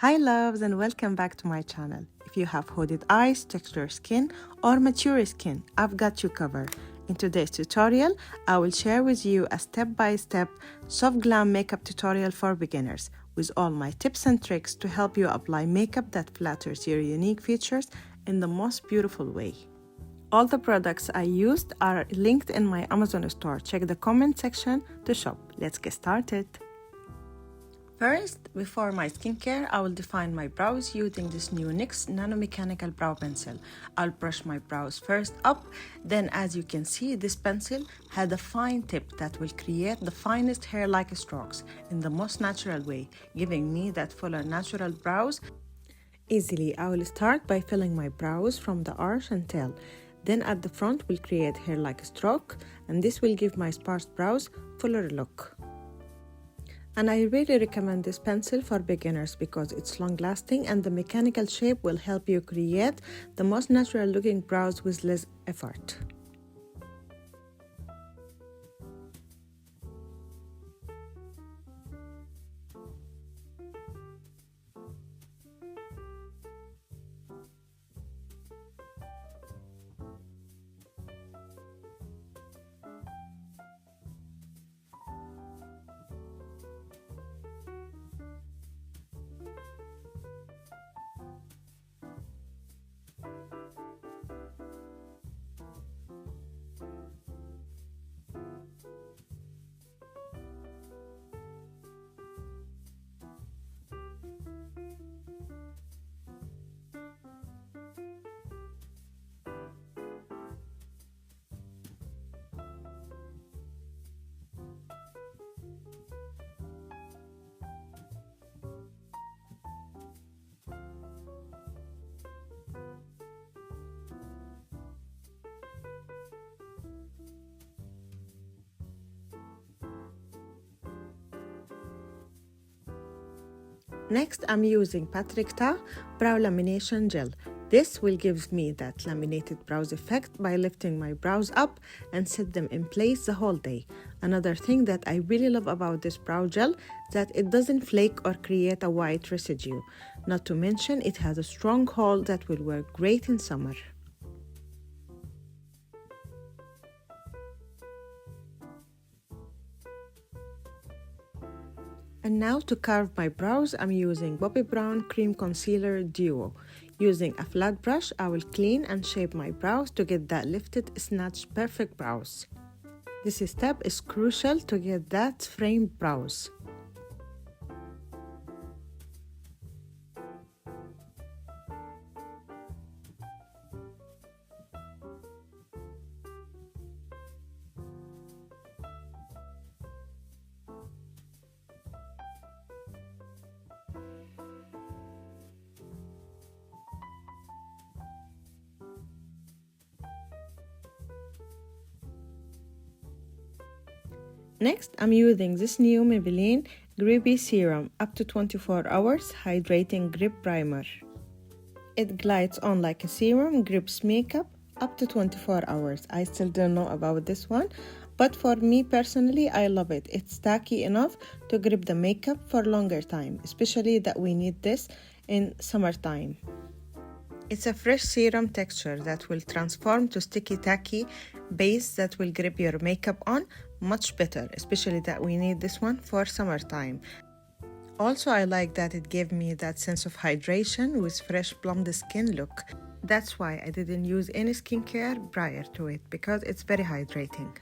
Hi loves and welcome back to my channel. If you have hooded eyes, textured skin or mature skin, I've got you covered. In today's tutorial, I will share with you a step-by-step soft glam makeup tutorial for beginners with all my tips and tricks to help you apply makeup that flatters your unique features in the most beautiful way. All the products I used are linked in my Amazon store. Check the comment section to shop. Let's get started. First, before my skincare, I will define my brows using this new NYX Nanomechanical Brow Pencil. I'll brush my brows first up, then as you can see, this pencil had a fine tip that will create the finest hair-like strokes in the most natural way, giving me that fuller natural brows. Easily, I will start by filling my brows from the arch and tail. Then at the front, we'll create hair-like stroke, and this will give my sparse brows fuller look. And I really recommend this pencil for beginners because it's long-lasting and the mechanical shape will help you create the most natural-looking brows with less effort. Next, I'm using Patrick Ta Brow Lamination Gel. This will give me that laminated brows effect by lifting my brows up and set them in place the whole day. Another thing that I really love about this brow gel is that it doesn't flake or create a white residue. Not to mention, it has a strong hold that will work great in summer. And now to carve my brows, I'm using Bobbi Brown Cream Concealer Duo. Using a flat brush, I will clean and shape my brows to get that lifted, snatched, perfect brows. This step is crucial to get that framed brows. Next, I'm using this new Maybelline GRIPPY Serum up to 24 hours Hydrating Grip Primer. It glides on like a serum, grips makeup up to 24 hours. I still don't know about this one, but for me personally, I love it. It's tacky enough to grip the makeup for longer time, especially that we need this in summertime. It's a fresh serum texture that will transform to sticky tacky base that will grip your makeup on much better, especially that we need this one for summertime. Also, I like that it gave me that sense of hydration with fresh plumped skin look. That's why I didn't use any skincare prior to it because it's very hydrating.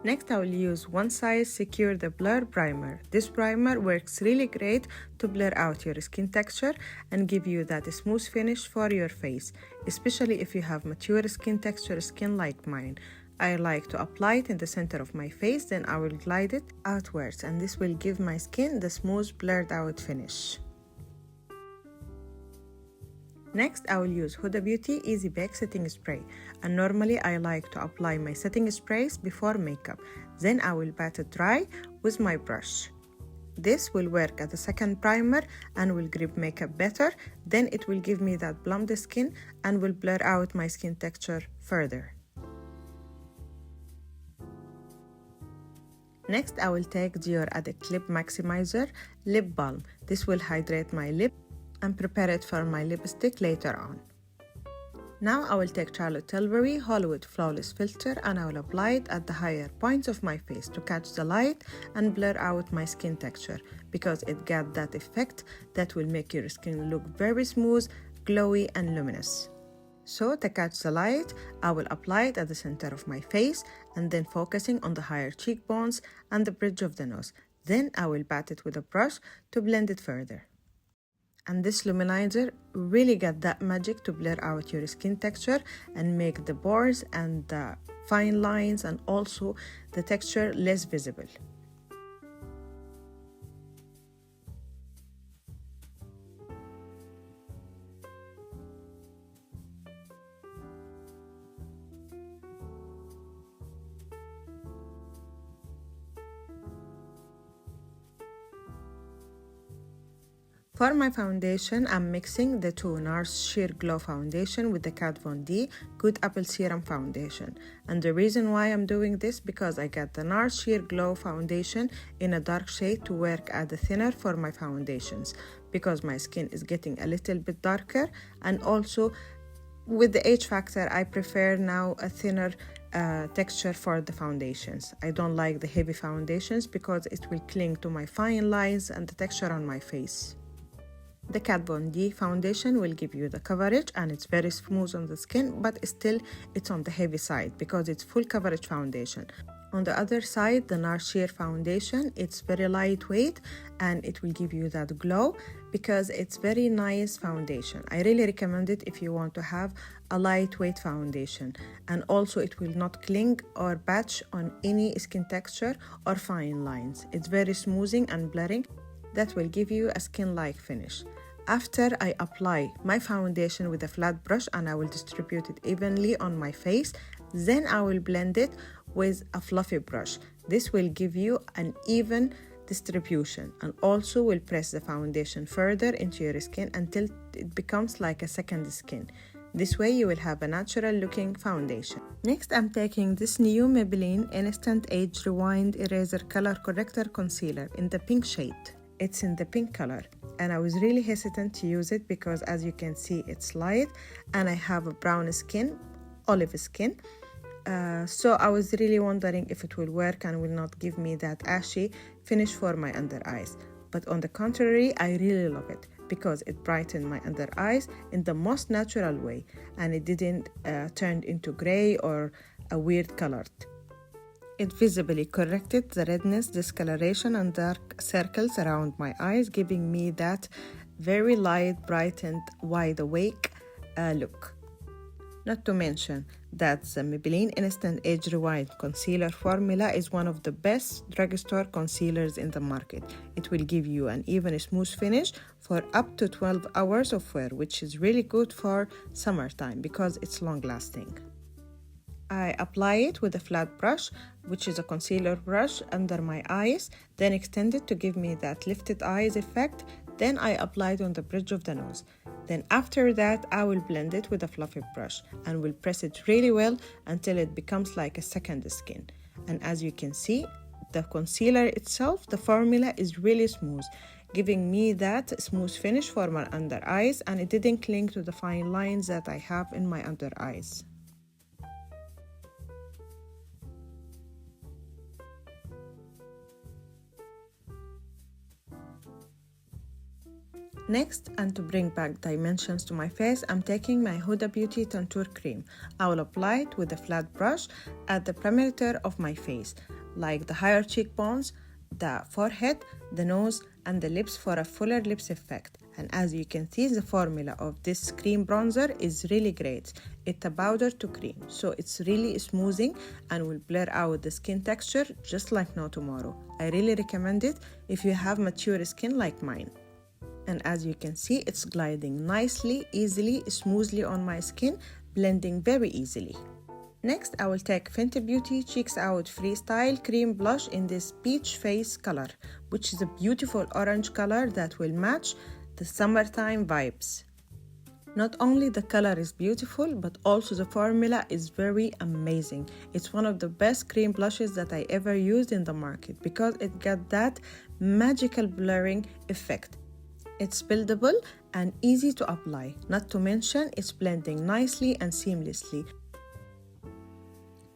Next, I will use One Size Secure the Blur Primer. This primer works really great to blur out your skin texture and give you that smooth finish for your face, especially if you have mature skin texture skin like mine. I like to apply it in the center of my face, then I will glide it outwards, and this will give my skin the smooth blurred out finish. Next, I will use Huda Beauty Easy Bake Setting Spray, and normally I like to apply my setting sprays before makeup. Then I will pat it dry with my brush. This will work as a second primer and will grip makeup better. Then it will give me that plumped skin and will blur out my skin texture further. Next, I will take Dior Addict Lip Maximizer Lip Balm. This will hydrate my lip and prepare it for my lipstick later on. Now I will take Charlotte Tilbury Hollywood Flawless Filter and I will apply it at the higher points of my face to catch the light and blur out my skin texture, because it got that effect that will make your skin look very smooth, glowy and luminous. So to catch the light, I will apply it at the center of my face and then focusing on the higher cheekbones and the bridge of the nose. Then I will pat it with a brush to blend it further. And this luminizer really got that magic to blur out your skin texture and make the pores and the fine lines and also the texture less visible. For my foundation, I'm mixing the two NARS Sheer Glow Foundation with the Kat Von D Good Apple Serum Foundation. And the reason why I'm doing this, because I got the NARS Sheer Glow Foundation in a dark shade to work as a thinner for my foundations, because my skin is getting a little bit darker, and also with the age factor, I prefer now a thinner texture for the foundations. I don't like the heavy foundations because it will cling to my fine lines and the texture on my face. The Kat Von D foundation will give you the coverage and it's very smooth on the skin, but still it's on the heavy side because it's full coverage foundation. On the other side, the NARS Sheer foundation, it's very lightweight and it will give you that glow because it's very nice foundation. I really recommend it if you want to have a lightweight foundation, and also it will not cling or patch on any skin texture or fine lines. It's very smoothing and blurring that will give you a skin-like finish. After I apply my foundation with a flat brush and I will distribute it evenly on my face, then I will blend it with a fluffy brush. This will give you an even distribution and also will press the foundation further into your skin until it becomes like a second skin. This way you will have a natural looking foundation. Next, I'm taking this new Maybelline Instant Age Rewind Eraser Color Corrector Concealer in the pink shade. It's in the pink color and I was really hesitant to use it because, as you can see, it's light and I have a brown skin, olive skin. So I was really wondering if it will work and will not give me that ashy finish for my under eyes. But on the contrary, I really love it because it brightened my under eyes in the most natural way and it didn't turn into gray or a weird color. It visibly corrected the redness, discoloration and dark circles around my eyes, giving me that very light, brightened, wide awake look. Not to mention that the Maybelline Instant Age Rewind Concealer formula is one of the best drugstore concealers in the market. It will give you an even smooth finish for up to 12 hours of wear, which is really good for summertime because it's long lasting. I apply it with a flat brush, which is a concealer brush, under my eyes, then extend it to give me that lifted eyes effect. Then I apply it on the bridge of the nose. Then after that, I will blend it with a fluffy brush and will press it really well until it becomes like a second skin. And as you can see, the concealer itself, the formula is really smooth, giving me that smooth finish for my under eyes, and it didn't cling to the fine lines that I have in my under eyes. Next, and to bring back dimensions to my face, I'm taking my Huda Beauty Contour Cream. I will apply it with a flat brush at the perimeter of my face, like the higher cheekbones, the forehead, the nose, and the lips for a fuller lips effect. And as you can see, the formula of this cream bronzer is really great. It's a powder to cream, so it's really smoothing and will blur out the skin texture just like no tomorrow. I really recommend it if you have mature skin like mine. And as you can see, it's gliding nicely, easily, smoothly on my skin, blending very easily. Next, I will take Fenty Beauty Cheeks Out Freestyle Cream Blush in this peach face color, which is a beautiful orange color that will match the summertime vibes. Not only the color is beautiful, but also the formula is very amazing. It's one of the best cream blushes that I ever used in the market because it got that magical blurring effect. It's buildable and easy to apply, not to mention it's blending nicely and seamlessly.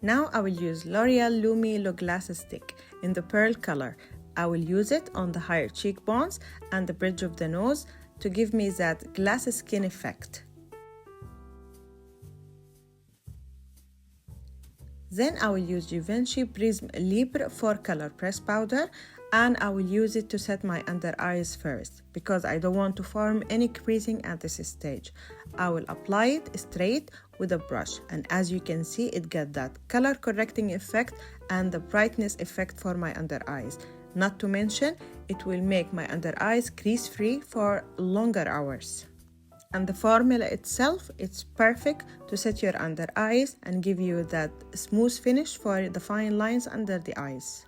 Now I will use L'Oreal Lumi Look Glass Stick in the pearl color. I will use it on the higher cheekbones and the bridge of the nose to give me that glass skin effect. Then I will use Givenchy Prism Libre 4 Color Press Powder, and I will use it to set my under eyes first because I don't want to form any creasing at this stage. I will apply it straight with a brush, and as you can see, it got that color correcting effect and the brightness effect for my under eyes. Not to mention, it will make my under eyes crease free for longer hours. And the formula itself, it's perfect to set your under eyes and give you that smooth finish for the fine lines under the eyes.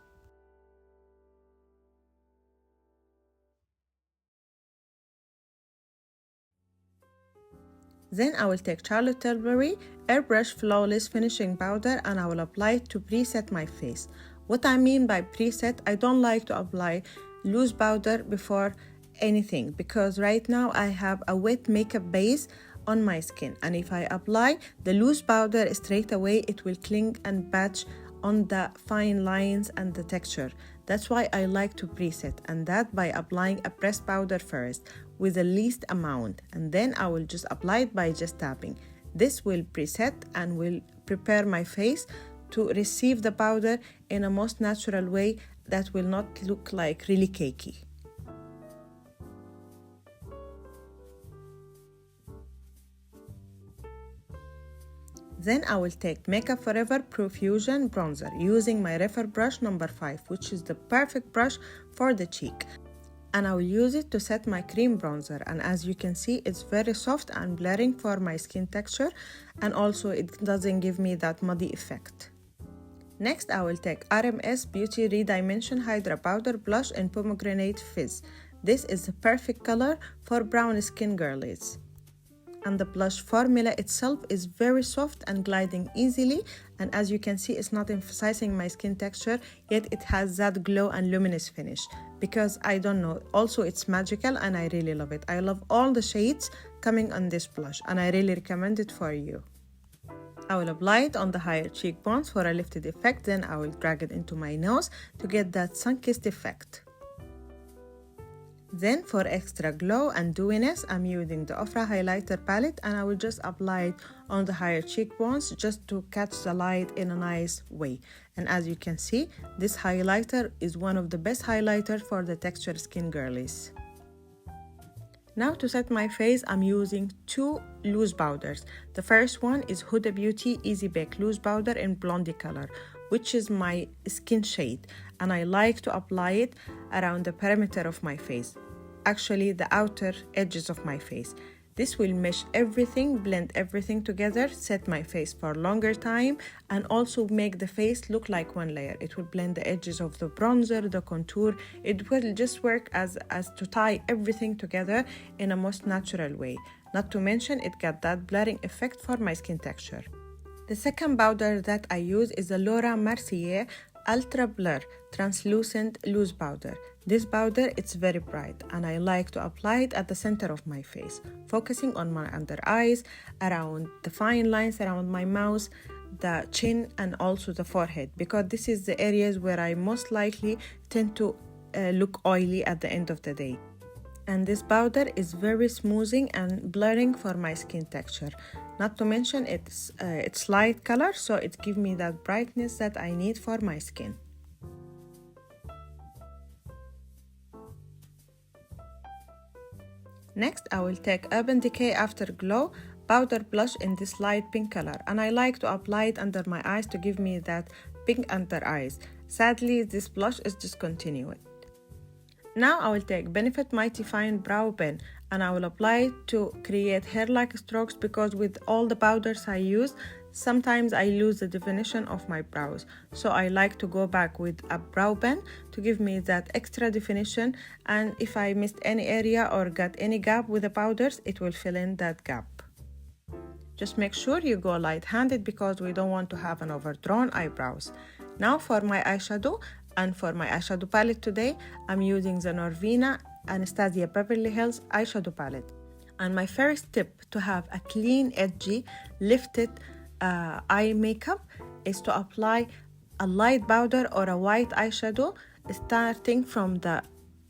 Then I will take Charlotte Tilbury Airbrush Flawless Finishing Powder and I will apply it to preset my face. What I mean by preset, I don't like to apply loose powder before anything because right now I have a wet makeup base on my skin, and if I apply the loose powder straight away, it will cling and patch on the fine lines and the texture. That's why I like to preset, and that by applying a pressed powder first with the least amount, and then I will just apply it by just tapping. This will preset and will prepare my face to receive the powder in a most natural way that will not look like really cakey. Then I will take Makeup Forever Profusion Bronzer using my Refer brush number 5, which is the perfect brush for the cheek. And I will use it to set my cream bronzer, and as you can see, it's very soft and blurring for my skin texture, and also it doesn't give me that muddy effect. Next, I will take RMS Beauty Redimension Hydra Powder Blush in Pomegranate Fizz. This is the perfect color for brown skin girlies. And the blush formula itself is very soft and gliding easily, and as you can see, it's not emphasizing my skin texture, yet it has that glow and luminous finish because I don't know, also it's magical and I really love it. I love all the shades coming on this blush and I really recommend it for you. I will apply it on the higher cheekbones for a lifted effect, then I will drag it into my nose to get that sun-kissed effect. Then for extra glow and dewiness, I'm using the Ofra highlighter palette and I will just apply it on the higher cheekbones just to catch the light in a nice way. And as you can see, this highlighter is one of the best highlighters for the textured skin girlies. Now to set my face, I'm using two loose powders. The first one is Huda Beauty Easy Bake Loose Powder in Blondie color, which is my skin shade, and I like to apply it around the perimeter of my face, actually the outer edges of my face. This will mesh everything, blend everything together, set my face for longer time, and also make the face look like one layer. It will blend the edges of the bronzer, the contour. It will just work as to tie everything together in a most natural way. Not to mention, it got that blurring effect for my skin texture. The second powder that I use is the Laura Mercier Ultra Blur Translucent Loose Powder. This powder, it's very bright and I like to apply it at the center of my face, focusing on my under eyes, around the fine lines around my mouth, the chin, and also the forehead, because this is the areas where I most likely tend to look oily at the end of the day. And this powder is very smoothing and blurring for my skin texture. Not to mention it's light color, so it gives me that brightness that I need for my skin. Next, I will take Urban Decay Afterglow Powder Blush in this light pink color, and I like to apply it under my eyes to give me that pink under eyes. Sadly, this blush is discontinued. Now I will take Benefit Mighty Fine Brow Pen and I will apply it to create hair-like strokes, because with all the powders I use, sometimes I lose the definition of my brows. So I like to go back with a brow pen to give me that extra definition, and if I missed any area or got any gap with the powders, it will fill in that gap. Just make sure you go light-handed because we don't want to have an overdrawn eyebrows. Now for my eyeshadow, and for my eyeshadow palette today, I'm using the Norvina Anastasia Beverly Hills eyeshadow palette. And my first tip to have a clean, edgy, lifted eye makeup is to apply a light powder or a white eyeshadow starting from the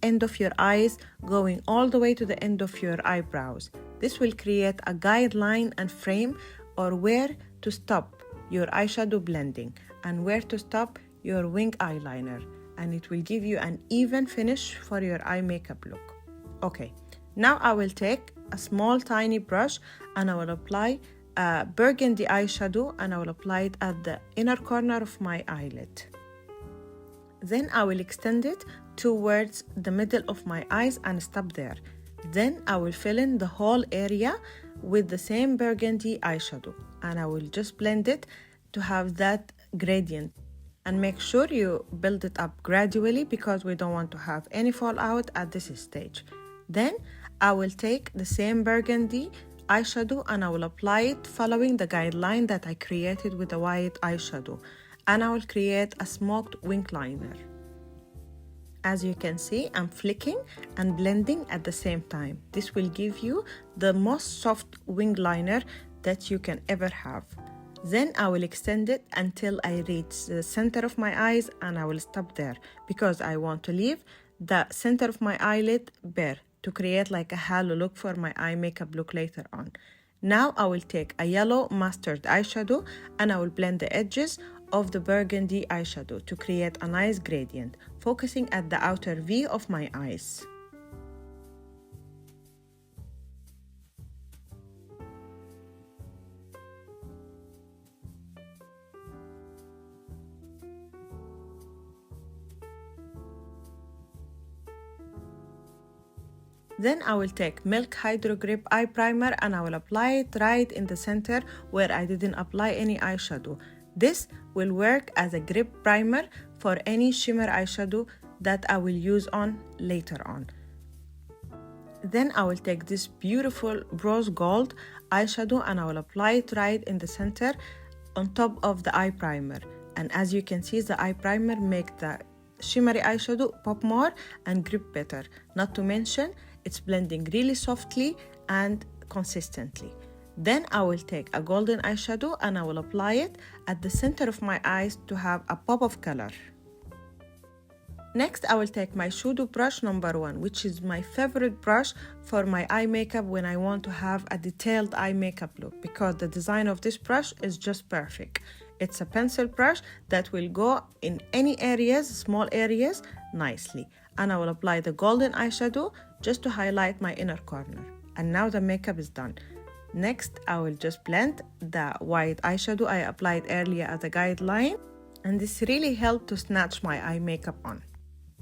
end of your eyes going all the way to the end of your eyebrows. This will create a guideline and frame or where to stop your eyeshadow blending and where to stop your wing eyeliner, and it will give you an even finish for your eye makeup look. Okay, now I will take a small tiny brush and I will apply a burgundy eyeshadow and I will apply it at the inner corner of my eyelid. Then I will extend it towards the middle of my eyes and stop there. Then I will fill in the whole area with the same burgundy eyeshadow and I will just blend it to have that gradient. And make sure you build it up gradually because we don't want to have any fallout at this stage. Then I will take the same burgundy eyeshadow and I will apply it following the guideline that I created with the white eyeshadow, and I will create a smoked wing liner. As you can see, I'm flicking and blending at the same time. This will give you the most soft wing liner that you can ever have. Then I will extend it until I reach the center of my eyes and I will stop there because I want to leave the center of my eyelid bare to create like a halo look for my eye makeup look later on. Now I will take a yellow mustard eyeshadow and I will blend the edges of the burgundy eyeshadow to create a nice gradient, focusing at the outer V of my eyes. Then I will take Milk Hydro Grip Eye Primer and I will apply it right in the center where I didn't apply any eyeshadow. This will work as a grip primer for any shimmer eyeshadow that I will use on later on. Then I will take this beautiful rose gold eyeshadow and I will apply it right in the center on top of the eye primer. And as you can see, the eye primer makes the shimmery eyeshadow pop more and grip better. Not to mention, it's blending really softly and consistently. Then I will take a golden eyeshadow and I will apply it at the center of my eyes to have a pop of color. Next, I will take my Shudo brush number 1, which is my favorite brush for my eye makeup when I want to have a detailed eye makeup look, because the design of this brush is just perfect. It's a pencil brush that will go in any areas, small areas, nicely. And I will apply the golden eyeshadow just to highlight my inner corner. And now the makeup is done. Next, I will just blend the white eyeshadow I applied earlier as a guideline, and this really helped to snatch my eye makeup on.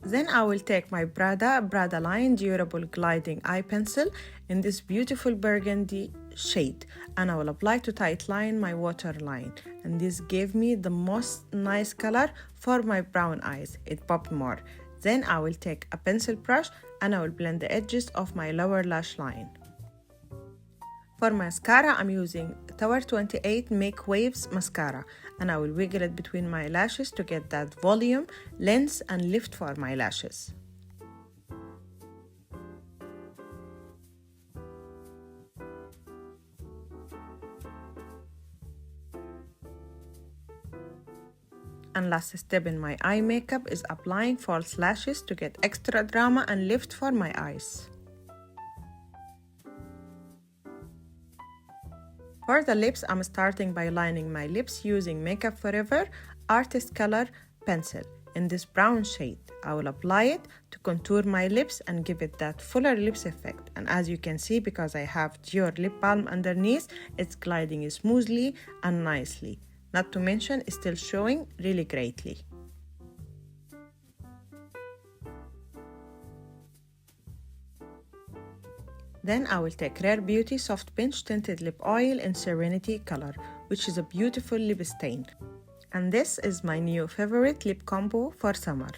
Then I will take my Prada Line Durable Gliding Eye Pencil in this beautiful burgundy shade, and I will apply to tight line my waterline, and this gave me the most nice color for my brown eyes. It popped more. Then I will take a pencil brush and I will blend the edges of my lower lash line. For mascara, I'm using Tower 28 Make Waves mascara, and I will wiggle it between my lashes to get that volume, length, and lift for my lashes. And last step in my eye makeup is applying false lashes to get extra drama and lift for my eyes. For the lips, I'm starting by lining my lips using Makeup Forever Artist Color Pencil in this brown shade. I will apply it to contour my lips and give it that fuller lips effect. And as you can see, because I have Dior lip balm underneath, it's gliding smoothly and nicely. Not to mention, it's still showing really greatly. Then I will take Rare Beauty Soft Pinch Tinted Lip Oil in Serenity color, which is a beautiful lip stain. And this is my new favorite lip combo for summer.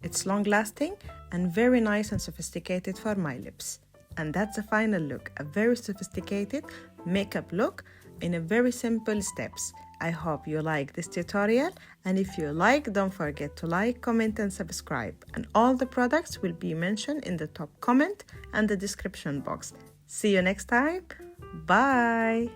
It's long lasting and very nice and sophisticated for my lips. And that's the final look, a very sophisticated makeup look in a very simple steps. I hope you like this tutorial, and if you like, don't forget to like, comment and subscribe, and all the products will be mentioned in the top comment and the description box. See you next time. Bye.